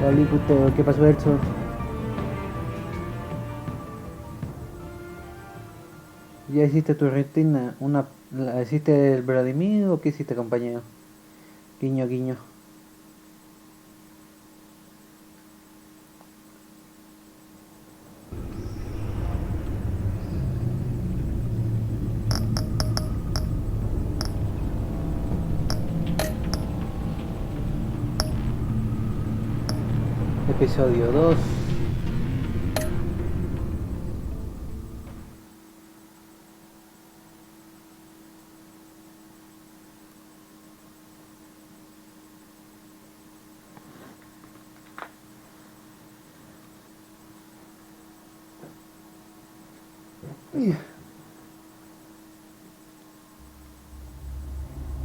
Hola, puto, ¿qué pasó, Edson? ¿Ya hiciste tu rutina? ¿Hiciste el Vladimir o qué hiciste, compañero? Guiño, guiño. Episodio 2.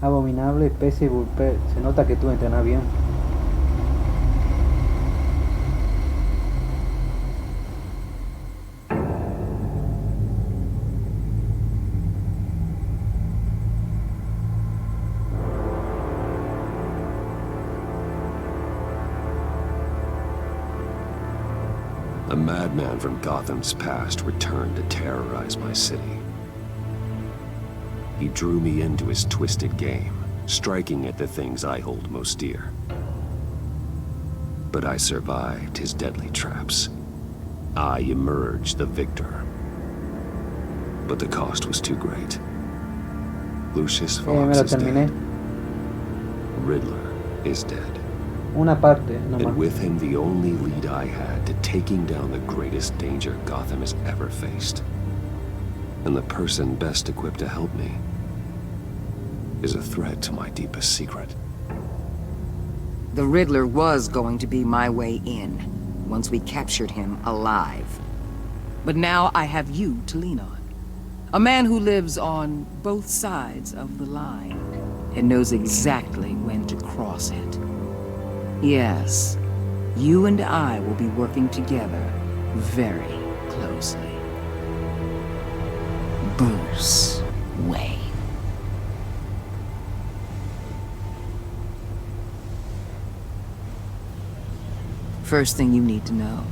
Abominable, especie vulpe. Se nota que tú entrenas bien. A madman from Gotham's past returned to terrorize my city. He drew me into his twisted game, striking at the things I hold most dear. But I survived his deadly traps. I emerged the victor. But the cost was too great. Lucius Me Fox lo is terminé. dead. Riddler is dead. Una parte And nomás. with him, the only lead I had to taking down the greatest danger Gotham has ever faced. And the person best equipped to help me is a threat to my deepest secret. The Riddler was going to be my way in, once we captured him alive. But now I have you to lean on. A man who lives on both sides of the line, and knows exactly when to cross it. Yes, you and I will be working together very closely. Bruce Wayne. First thing you need to know,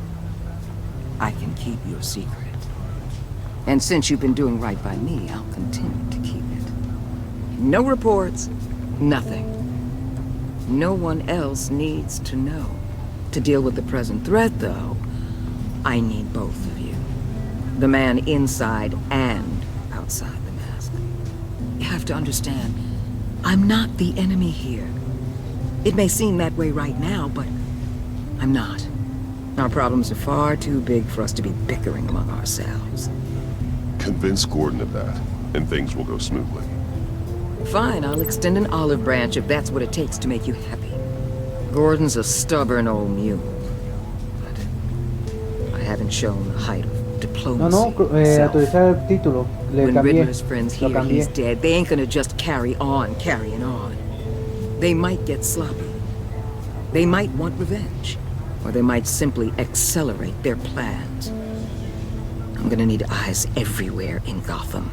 I can keep your secret. And since you've been doing right by me, I'll continue to keep it. No reports, nothing. No one else needs to know. To deal with the present threat, though, I need both of you. The man inside and outside the mask. You have to understand, I'm not the enemy here. It may seem that way right now, but I'm not. Our problems are far too big for us to be bickering among ourselves. Convince Gordon of that, and things will go smoothly. Fine, I'll extend an olive branch if that's what it takes to make you happy. Gordon's a stubborn old mule. But I haven't shown the height of No, diplomacy. no, actualizar el título. Le When cambié. Riddler's friends Lo hear he's cambié. dead, they ain't gonna just carrying on. They might get sloppy. They might want revenge. Or they might simply accelerate their plans. I'm gonna need eyes everywhere in Gotham.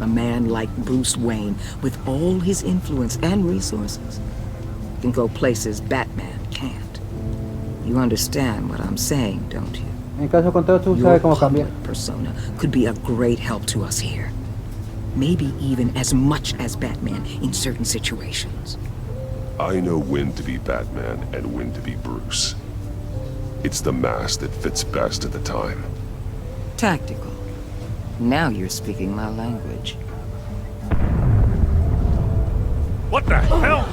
A man like Bruce Wayne, with all his influence and resources, can go places Batman can't. You understand what I'm saying, don't you? En caso contrario, tú Your sabes cómo cambiar. public persona could be a great help to us here. Maybe even as much as Batman in certain situations. I know when to be Batman and when to be Bruce. It's the mask that fits best at the time. Tactical. Now you're speaking my language. What the hell?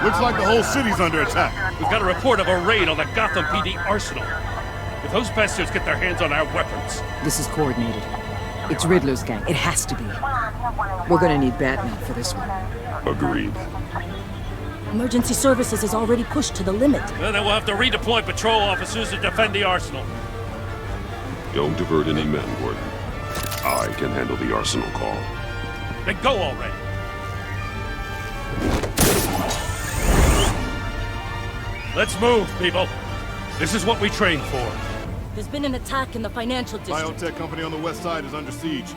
Looks like the whole city's under attack. We've got a report of a raid on the Gotham PD arsenal. If those bastards get their hands on our weapons... This is coordinated. It's Riddler's gang. It has to be. We're gonna need Batman for this one. Agreed. Emergency services is already pushed to the limit. Then we'll have to redeploy patrol officers to defend the arsenal. Don't divert any men, Gordon. I can handle the arsenal call. Then go already. Let's move, people. This is what we trained for. There's been an attack in the financial district. Biotech company on the west side is under siege.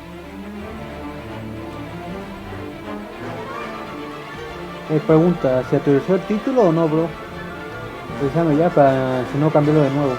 Pregunta, ¿se actualizó el título o no, bro? Avísame ya para si no cambiarlo de nuevo.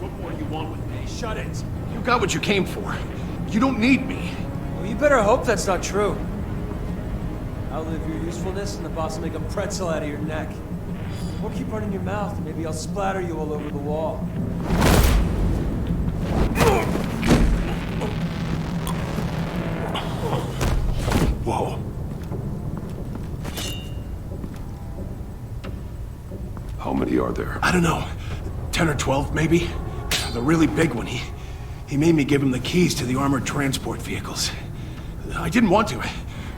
What more do you want with me? Shut it. You got what you came for. You don't need me. Well, you better hope that's not true. Outlive your usefulness and the boss will make a pretzel out of your neck. Or keep running your mouth and maybe I'll splatter you all over the wall. Whoa. How many are there? I don't know. 10 or 12, maybe? The really big one, he made me give him the keys to the armored transport vehicles. I didn't want to, I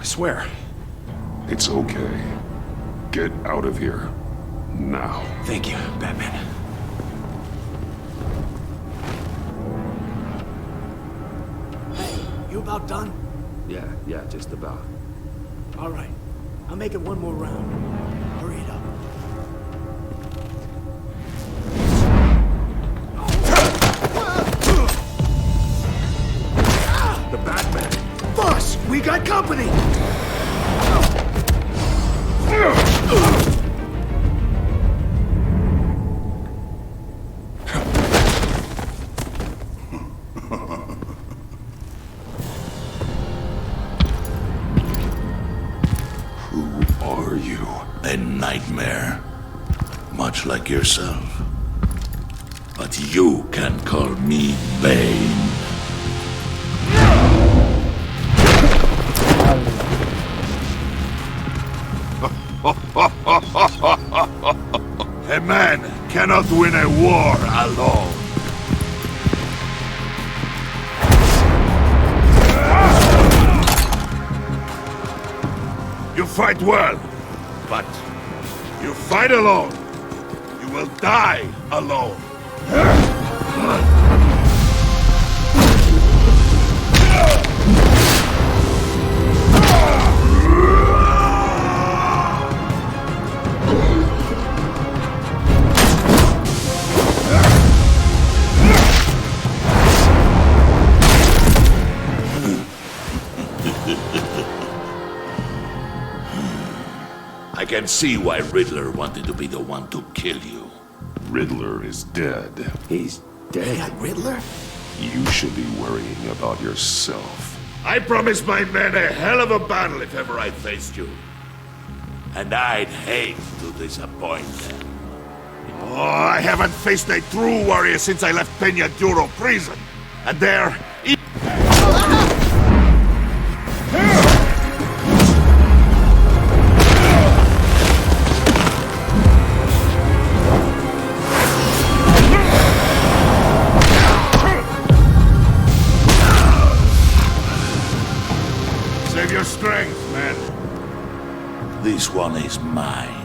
swear. It's okay. Get out of here. Now. Thank you, Batman. Hey, you about done? Yeah, just about. All right. I'll make it one more round. Hurry it up. The Batman. Boss, we got company! Who are you? A nightmare. Much like yourself. But you can call me Bane. A man cannot win a war alone. You fight well, but you fight alone. You will die alone. I can see why Riddler wanted to be the one to kill you. Riddler is dead. He's dead. Riddler? You should be worrying about yourself. I promised my men a hell of a battle if ever I faced you. And I'd hate to disappoint them. Oh, I haven't faced a true warrior since I left Peña Duro prison. And there... Save your strength, man. This one is mine.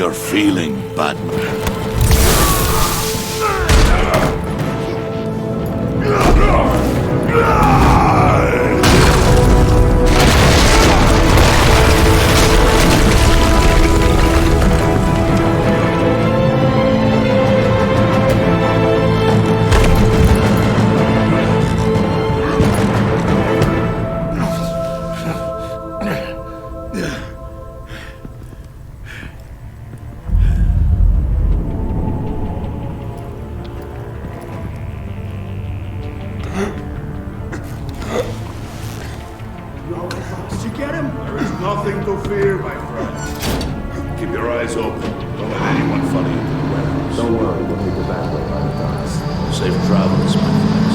you're feeling, Batman. Did you get him? There is nothing to fear, my friend. Keep your eyes open. Don't let anyone follow you to the warehouse. Don't worry, we'll make it back way by the docks. Safe travels, my friends.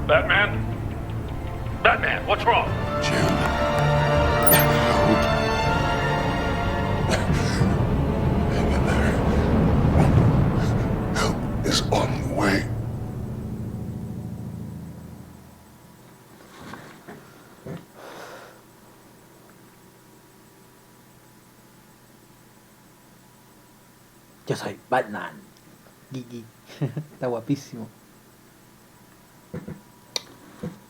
Batman? Batman, what's wrong? Jim. Help. Hang in there. Help is on the way. Yo soy Batman. Gigi. Está guapísimo.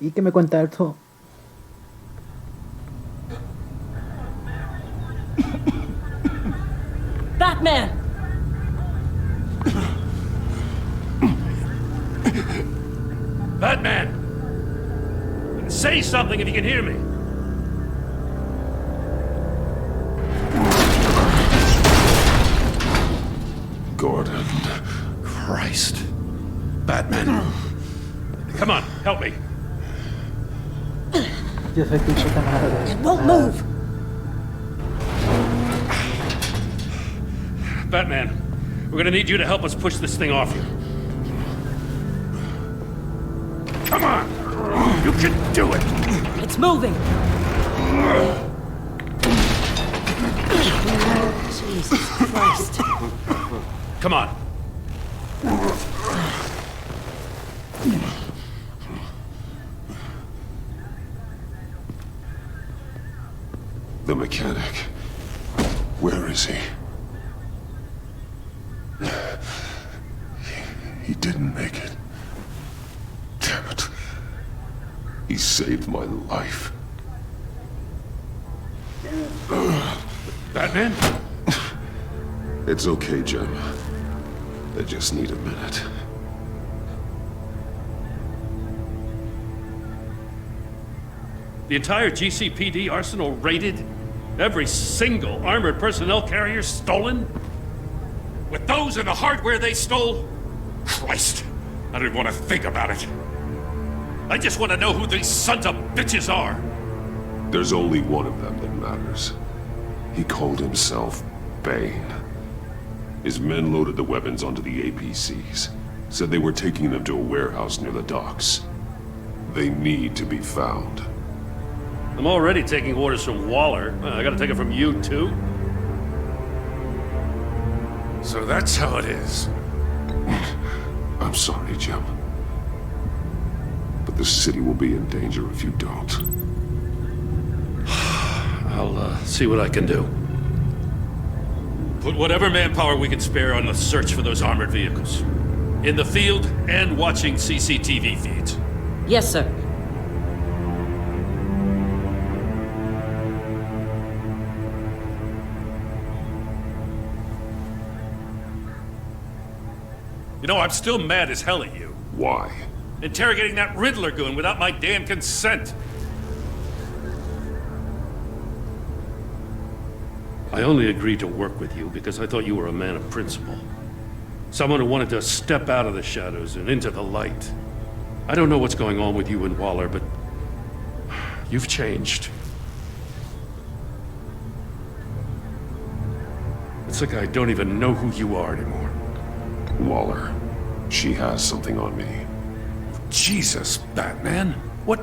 ¿Y qué me cuenta esto? Batman! Batman! Say something if you can hear me. Gordon. Christ. Batman. Come on, help me. Yo soy tu puta madre. It won't move! Batman, we're gonna need you to help us push this thing off you. Come on! You can do it! It's moving! Jesus Christ. Come on. The mechanic. Where is he? He didn't make it. Damn it. He saved my life. Batman? It's okay, Jim. I just need a minute. The entire GCPD arsenal raided? Every single armored personnel carrier stolen? With those and the hardware they stole? Christ, I don't even want to think about it. I just want to know who these sons of bitches are. There's only one of them that matters. He called himself Bane. His men loaded the weapons onto the APCs. Said they were taking them to a warehouse near the docks. They need to be found. I'm already taking orders from Waller. I gotta take it from you, too? So that's how it is. I'm sorry, Jim. But the city will be in danger if you don't. I'll see what I can do. Put whatever manpower we can spare on the search for those armored vehicles. In the field and watching CCTV feeds. Yes, sir. You know, I'm still mad as hell at you. Why? Interrogating that Riddler goon without my damn consent. I only agreed to work with you because I thought you were a man of principle. Someone who wanted to step out of the shadows and into the light. I don't know what's going on with you and Waller, but you've changed. Looks like I don't even know who you are anymore. Waller. She has something on me. Jesus, Batman. What?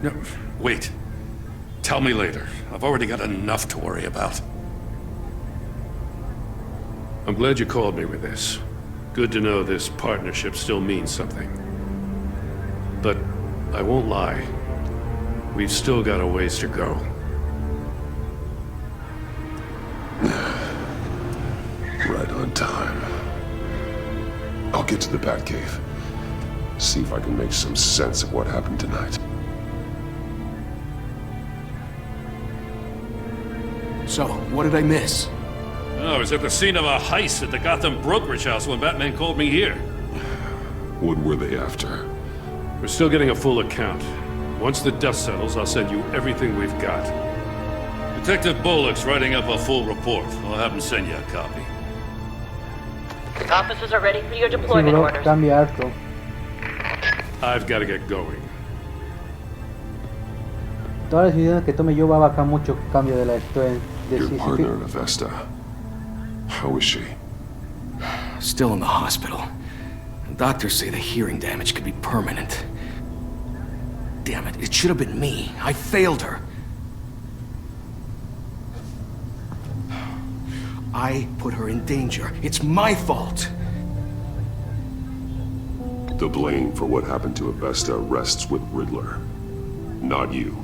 No, wait. Tell me later. I've already got enough to worry about. I'm glad you called me with this. Good to know this partnership still means something. But I won't lie. We've still got a ways to go. Right on time. I'll get to the Batcave. See if I can make some sense of what happened tonight. So, what did I miss? Oh, I was at the scene of a heist at the Gotham brokerage house when Batman called me here. What were they after? We're still getting a full account. Once the dust settles, I'll send you everything we've got. Detective Bullock's writing up a full report. I'll have him send you a copy. Officers are ready for your Sí, deployment bro, orders. cambia harto. I've got to get going. Todas las decisiones que tome yo va a bajar mucho cambio de la historia de Your CCP. partner, Avesta. How is she? Still in the hospital. Doctors say the hearing damage could be permanent. Damn it, it should have been me. I failed her. I put her in danger. It's my fault. The blame for what happened to Avesta rests with Riddler, not you.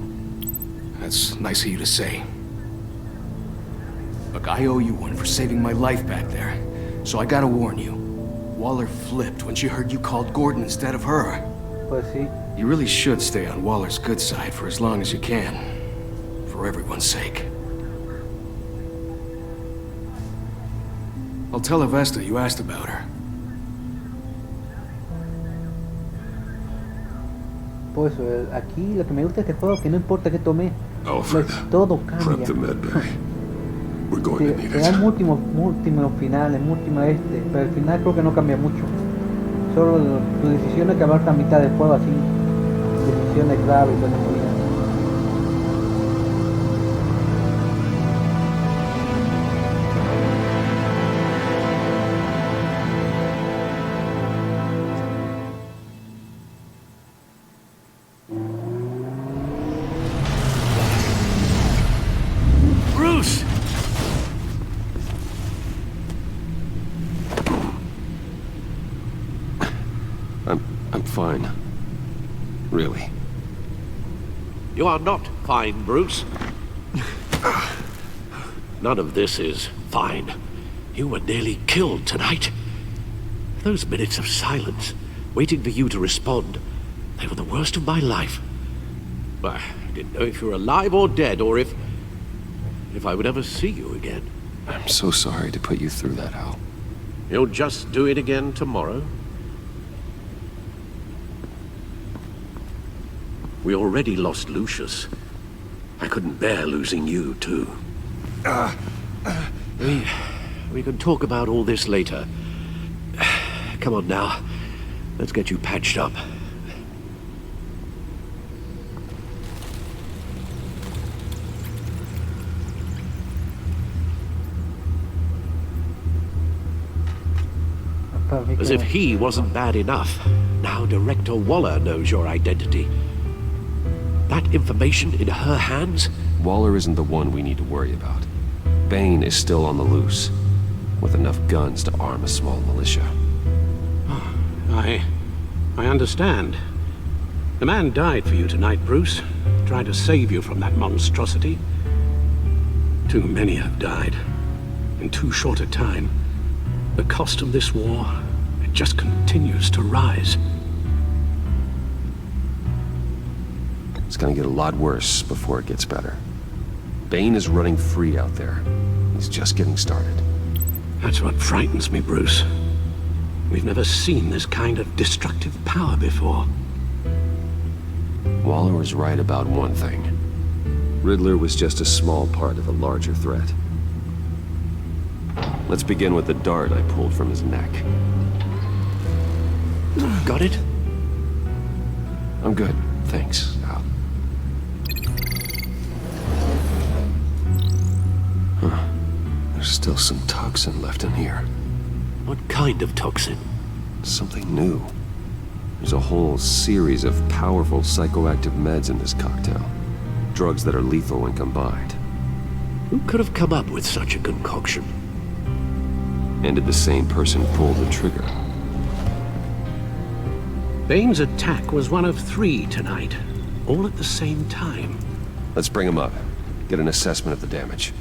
That's nice of you to say. Look, I owe you one for saving my life back there. So I gotta warn you. Waller flipped when she heard you called Gordon instead of her. Pues sí. You really should stay on Waller's good side for as long as you can. For everyone's sake. I'll tell Avesta you asked about her. Pues aquí lo que me gusta de este juego es que no importa qué tome, Alfred, todo prep cambia. the med bay. We're going to need Te dan it. múltiples finales, múltiples pero al final creo que no cambia mucho. Solo tus decisiones que abarcan mitad del juego así, decisiones clave y cosas muy bien. Bruce! I'm fine. Really. You are not fine, Bruce. None of this is fine. You were nearly killed tonight. Those minutes of silence, waiting for you to respond, they were the worst of my life. I didn't know if you were alive or dead, or if I would ever see you again. I'm so sorry to put you through that, Al. You'll just do it again tomorrow? We already lost Lucius. I couldn't bear losing you, too. We can talk about all this later. Come on now. Let's get you patched up. As if he wasn't bad enough. Now Director Waller knows your identity. That information in her hands? Waller isn't the one we need to worry about. Bane is still on the loose, with enough guns to arm a small militia. I understand. The man died for you tonight, Bruce. Trying to save you from that monstrosity. Too many have died. In too short a time. The cost of this war, it just continues to rise. It's gonna get a lot worse before it gets better. Bane is running free out there. He's just getting started. That's what frightens me, Bruce. We've never seen this kind of destructive power before. Waller was right about one thing. Riddler was just a small part of a larger threat. Let's begin with the dart I pulled from his neck. Got it? I'm good, thanks, Al. Huh. There's still some toxin left in here. What kind of toxin? Something new. There's a whole series of powerful psychoactive meds in this cocktail. Drugs that are lethal when combined. Who could have come up with such a concoction? And did the same person pull the trigger? Bane's attack was one of 3 tonight, all at the same time. Let's bring him up. Get an assessment of the damage.